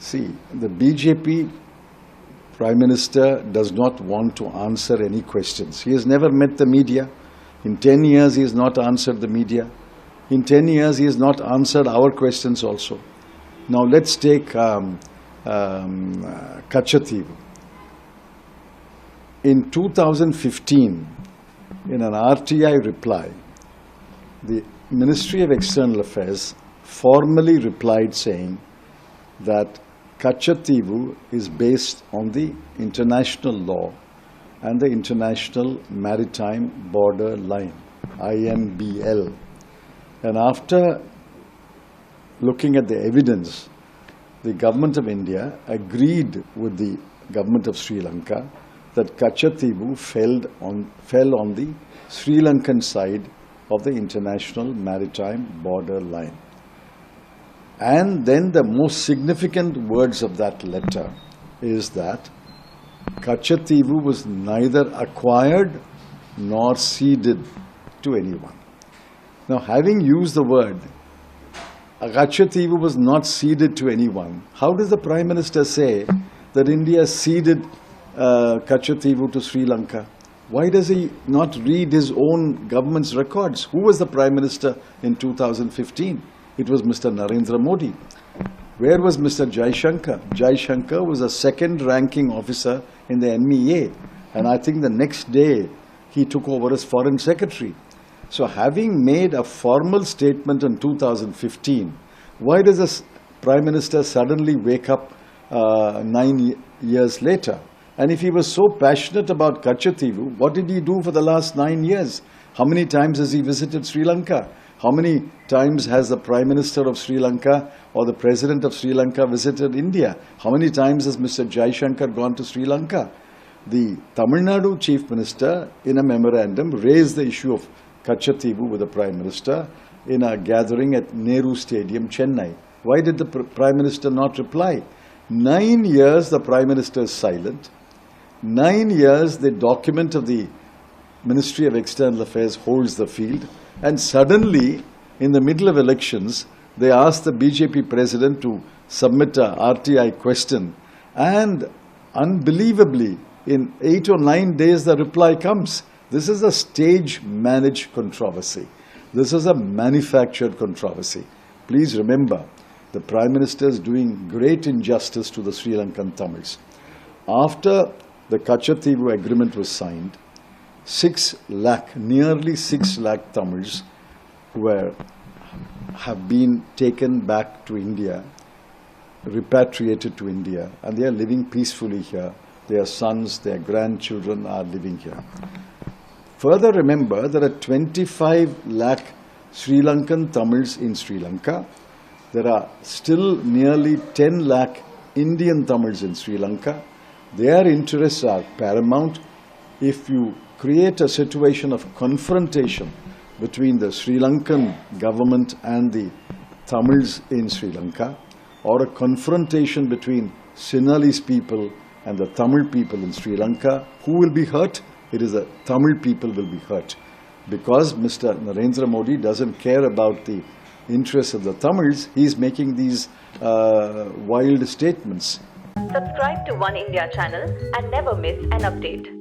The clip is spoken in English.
See, the BJP Prime Minister does not want to answer any questions. He has never met the media. In 10 years, he has not answered the media. In 10 years, he has not answered our questions also. Now, let's take Katchatheevu. In 2015, in an RTI reply, the Ministry of External Affairs formally replied saying that Katchatheevu is based on the international law and the International Maritime Border Line, IMBL. And after looking at the evidence, the government of India agreed with the government of Sri Lanka that Katchatheevu fell on the Sri Lankan side of the International Maritime Border Line. And then the most significant words of that letter is that Katchatheevu was neither acquired nor ceded to anyone. Now, having used the word Katchatheevu was not ceded to anyone, how does the Prime Minister say that India ceded Katchatheevu to Sri Lanka? Why does he not read his own government's records? Who was the Prime Minister in 2015? It was Mr. Narendra Modi. Where was Mr. Jaishankar? Jaishankar was a second-ranking officer in the MEA. And I think the next day, he took over as Foreign Secretary. So having made a formal statement in 2015, why does the Prime Minister suddenly wake up 9 years later? And if he was so passionate about Katchatheevu, what did he do for the last 9 years? How many times has he visited Sri Lanka? How many times has the Prime Minister of Sri Lanka or the President of Sri Lanka visited India? How many times has Mr. Jaishankar gone to Sri Lanka? The Tamil Nadu Chief Minister, in a memorandum, raised the issue of Katchatheevu with the Prime Minister in a gathering at Nehru Stadium, Chennai. Why did the Prime Minister not reply? 9 years the Prime Minister is silent. 9 years the document of the Ministry of External Affairs holds the field. And suddenly, in the middle of elections, they asked the BJP president to submit a RTI question. And unbelievably, in 8 or 9 days, the reply comes. This is a stage-managed controversy. This is a manufactured controversy. Please remember, the Prime Minister is doing great injustice to the Sri Lankan Tamils. After the Katchatheevu agreement was signed, 6 lakh, nearly 6 lakh Tamils have been taken back to India, repatriated to India, and they are living peacefully here. Their sons, their grandchildren are living here. Further, remember there are 25 lakh Sri Lankan Tamils in Sri Lanka. There are still nearly 10 lakh Indian Tamils in Sri Lanka. Their interests are paramount. If you create a situation of confrontation between the Sri Lankan government and the Tamils in Sri Lanka, or a confrontation between Sinhalese people and the Tamil people in Sri Lanka, who will be hurt? It is the Tamil people will be hurt. Because Mr. Narendra Modi doesn't care about the interests of the Tamils, he is making these wild statements. Subscribe to Oneindia channel and never miss an update.